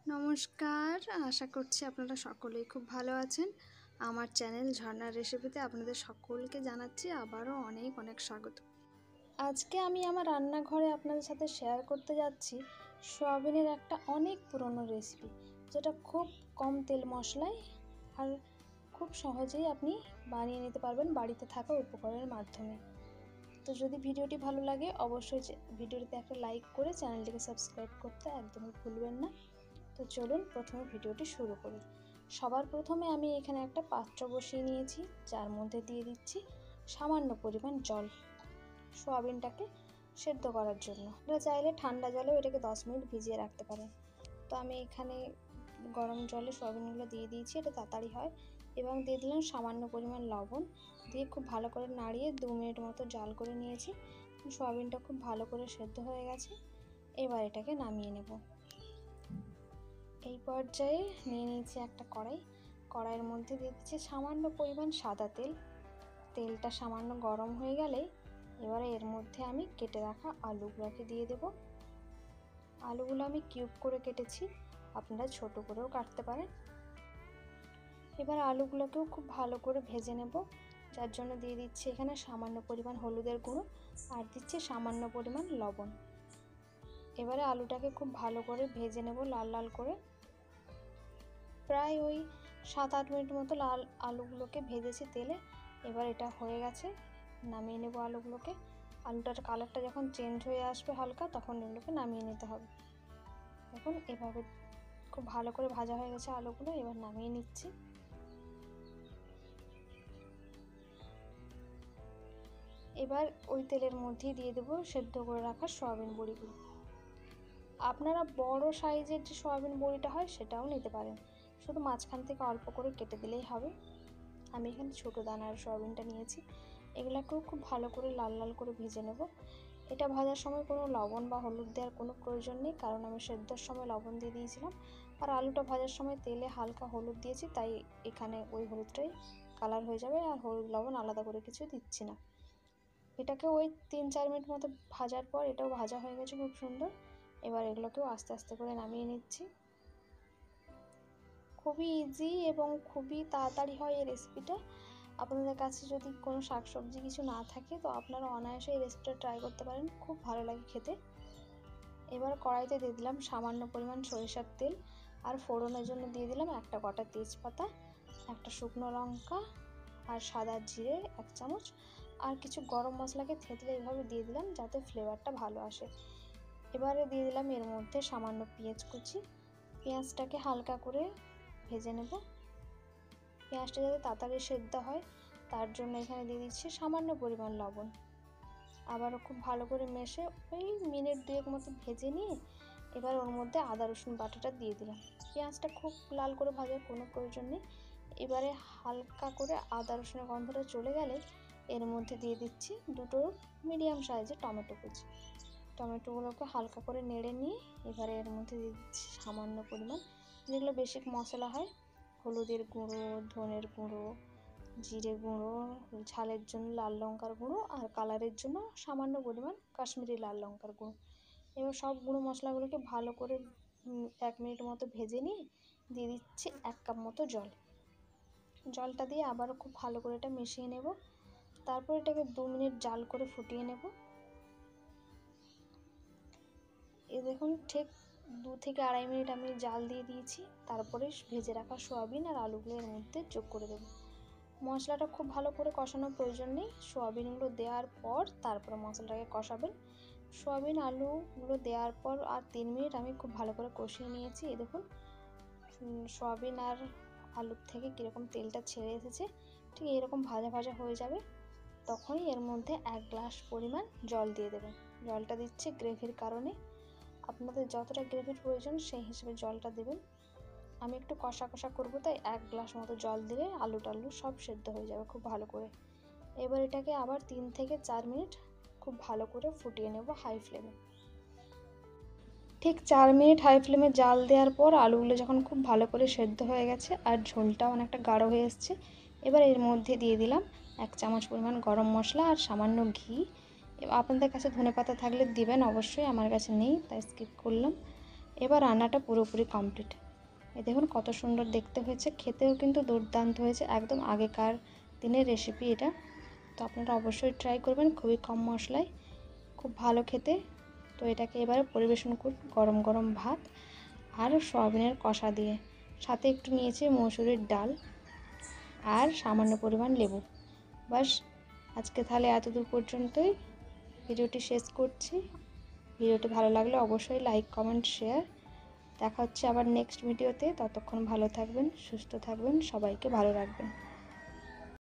নমস্কার, আশা করছি আপনারা সকলেই খুব ভালো আছেন। আমার চ্যানেল ঝর্ণার রেসিপিতে আপনাদের সকলকে জানাচ্ছি আবারও অনেক অনেক স্বাগত। আজকে আমি আমার রান্নাঘরে আপনাদের সাথে শেয়ার করতে যাচ্ছি সয়াবিনের একটা অনেক পুরনো রেসিপি, যেটা খুব কম তেল মশলায় আর খুব সহজেই আপনি বানিয়ে নিতে পারবেন বাড়িতে থাকা উপকরণের মাধ্যমে। তো যদি ভিডিওটি ভালো লাগে অবশ্যই ভিডিওটিতে একটা লাইক করে চ্যানেলটিকে সাবস্ক্রাইব করতে একদমই ভুলবেন না। তো চলুন প্রথমে ভিডিওটি শুরু করি। সবার প্রথমে আমি এখানে একটা পাত্র বসিয়ে নিয়েছি, যার মধ্যে দিয়ে দিচ্ছি সামান্য পরিমাণ জল সয়াবিনটাকে সেদ্ধ করার জন্য। আপনারা চাইলে ঠান্ডা জলেও এটাকে 10 মিনিট ভিজিয়ে রাখতে পারেন। তো আমি এখানে গরম জলে সয়াবিনগুলো দিয়ে দিয়েছি, এটা তাড়াতাড়ি হয়। এবং দিয়ে দিলাম সামান্য পরিমাণ লবণ, দিয়ে খুব ভালো করে নাড়িয়ে 2 মিনিট মতো জাল করে নিয়েছি। সয়াবিনটা খুব ভালো করে সেদ্ধ হয়ে গেছে। এবার এটাকে নামিয়ে নেব। এই পর্যায়ে নিয়ে নিয়েছি একটা কড়াইয়ের মধ্যে দিয়ে দিচ্ছি সামান্য পরিমাণ সাদা তেল। তেলটা সামান্য গরম হয়ে গেলে এবারে এর মধ্যে আমি কেটে রাখা আলুগুলোকে দিয়ে দেব। আলুগুলো আমি কিউব করে কেটেছি, আপনারা ছোট করেও কাটতে পারেন। এবার আলুগুলোকেও খুব ভালো করে ভেজে নেব, যার জন্য দিয়ে দিচ্ছি এখানে সামান্য পরিমাণ হলুদের গুঁড়ো আর দিচ্ছি সামান্য পরিমাণ লবণ। এবারে আলুটাকে খুব ভালো করে ভেজে নেব লাল লাল করে। প্রায় ওই 7-8 মিনিট মতো আলুগুলোকে ভেজেছি তেলে। এবার এটা হয়ে গেছে, নামিয়ে নেব আলুগুলোকে। আলুটার কালারটা যখন চেঞ্জ হয়ে আসবে হালকা, তখন এগুলোকে নামিয়ে নিতে হবে। দেখুন এভাবে খুব ভালো করে ভাজা হয়ে গেছে আলুগুলো, এবার নামিয়ে নিচ্ছি। এবার ওই তেলের মধ্যেই দিয়ে দেবো সেদ্ধ করে রাখা সয়াবিন বড়িগুলো। আপনারা বড় সাইজের যে সয়াবিন বড়িটা হয় সেটাও নিতে পারেন, শুধু মাঝখান থেকে অল্প করে কেটে দিলেই হবে। আমি এখানে ছোটো দানার সয়াবিনটা নিয়েছি। এগুলোকেও খুব ভালো করে লাল লাল করে ভেজে নেব। এটা ভাজার সময় কোনো লবণ বা হলুদ দেওয়ার কোনো প্রয়োজন নেই, কারণ আমি সেদ্ধর সময় লবণ দিয়ে দিয়েছিলাম। আর আলুটা ভাজার সময় তেলে হালকা হলুদ দিয়েছি, তাই এখানে ওই হলুদটাই কালার হয়ে যাবে, আর হলুদ লবণ আলাদা করে কিছু দিচ্ছি না। এটাকে ওই 3-4 মিনিট মতো ভাজার পর এটাও ভাজা হয়ে গেছে খুব সুন্দর। এবার এগুলোকেও আস্তে আস্তে করে নামিয়ে নিচ্ছি। খুবই ইজি এবং খুবই তাড়াতাড়ি হয় এই রেসিপিটা। আপনাদের কাছে যদি কোনো শাকসবজি কিছু না থাকে তো আপনারা অনায়াসে এই রেসিপিটা ট্রাই করতে পারেন, খুব ভালো লাগে খেতে। এবার কড়াইতে দিয়ে দিলাম সামান্য পরিমাণ সরিষার তেল, আর ফোড়নের জন্য দিয়ে দিলাম একটা গোটা তেজপাতা, একটা শুকনো লঙ্কা আর সাদা জিরে 1 চামচ, আর কিছু গরম মশলাকে থেতলে এইভাবে দিয়ে দিলাম যাতে ফ্লেভারটা ভালো আসে। এবারে দিয়ে দিলাম এর মধ্যে সামান্য পেঁয়াজ কুচি। পেঁয়াজটাকে হালকা করে ভেজে নেব। পেঁয়াজটা যাতে তাড়াতাড়ি সেদ্ধ হয় তার জন্য এখানে দিয়ে দিচ্ছি সামান্য পরিমাণ লবণ। আবারও খুব ভালো করে মেশে ওই মিনিট 2 মতো ভেজে নিয়ে এবার ওর মধ্যে আদা রসুন বাটাটা দিয়ে দিলাম। পেঁয়াজটা খুব লাল করে ভাজার কোনো প্রয়োজন নেই। এবারে হালকা করে আদা রসুনের গন্ধটা চলে গেলে এর মধ্যে দিয়ে দিচ্ছি 2টো মিডিয়াম সাইজের টমেটো কুচি। টমেটোগুলোকে হালকা করে নেড়ে নিয়ে এবারে এর মধ্যে দিয়ে দিচ্ছি সামান্য পরিমাণ যেগুলো বেসিক মশলা হয়, হলুদের গুঁড়ো, ধনের গুঁড়ো, জিরে গুঁড়ো, ঝালের জন্য লাল লঙ্কার গুঁড়ো, আর কালারের জন্য সামান্য পরিমাণ কাশ্মীরি লাল লঙ্কার গুঁড়ো। এবার সব গুঁড়ো মশলাগুলোকে ভালো করে 1 মিনিট মতো ভেজে নিয়ে দিয়ে দিচ্ছি 1 কাপ মতো জল। জলটা দিয়ে আবারও খুব ভালো করে এটা মিশিয়ে নেব। তারপর এটাকে 2 মিনিট জাল করে ফুটিয়ে নেব। এই দেখুন ঠিক 2 থেকে 2.5 মিনিট আমি জাল দিয়ে দিয়েছি। তারপরে ভেজে রাখা সয়াবিন আর আলুগুলো এর মধ্যে যোগ করে দেবো। মশলাটা খুব ভালো করে কষানোর প্রয়োজন নেই, সয়াবিনগুলো দেওয়ার পর তারপরে মশলাটাকে কষাবেন। সয়াবিন আলুগুলো দেওয়ার পর আর 3 মিনিট আমি খুব ভালো করে কষিয়ে নিয়েছি। এই দেখুন সয়াবিন আর আলুর থেকে কীরকম তেলটা ছেড়ে এসেছে, ঠিক এরকম ভাজা ভাজা হয়ে যাবে। তখনই এর মধ্যে 1 গ্লাস পরিমাণ জল দিয়ে দেবেন। জলটা দিচ্ছি গ্রেভির কারণে, আপনাদের যতটা গ্রেভির প্রয়োজন সেই হিসেবে জলটা দেবেন। আমি একটু কষা কষা করবো, তাই 1 গ্লাস মতো জল দিলে আলু টালু সব সেদ্ধ হয়ে যাবে খুব ভালো করে। এবার এটাকে আবার 3 থেকে 4 মিনিট খুব ভালো করে ফুটিয়ে নেব হাই ফ্লেমে। ঠিক 4 মিনিট হাই ফ্লেমে জাল দেওয়ার পর আলুগুলো যখন খুব ভালো করে সেদ্ধ হয়ে গেছে আর ঝোলটাও অনেকটা গাঢ় হয়ে এসছে, এবার এর মধ্যে দিয়ে দিলাম 1 চামচ পরিমাণ গরম মশলা আর সামান্য ঘি। আপনাদের কাছে ধনেপাতা থাকলে দিবেন অবশ্যই, আমার কাছে নেই তাই স্কিপ করলাম। এবার রান্নাটা পুরোপুরি কমপ্লিট। এই দেখুন কত সুন্দর দেখতে হয়েছে, খেতেও কিন্তু দুর্দান্ত হয়েছে, একদম আগেকার দিনের রেসিপি এটা। তো আপনারা অবশ্যই ট্রাই করবেন, খুবই কম মশলায়, খুব ভালো খেতে। তো এটাকে এবারে পরিবেশন করুন গরম গরম ভাত আর সয়াবিনের কষা দিয়ে, সাথে একটু নিয়েছি মসুরির ডাল আর সামান্য পরিমাণ লেবু। বাস, আজকে তাহলে এতদূর পর্যন্তই ভিডিওটি শেষ করছি। ভিডিওটি ভালো লাগলে অবশ্যই লাইক, কমেন্ট, শেয়ার। দেখা হচ্ছে আবার নেক্সট ভিডিওতে। ততক্ষণ ভালো থাকবেন, সুস্থ থাকবেন, সবাইকে ভালো রাখবেন।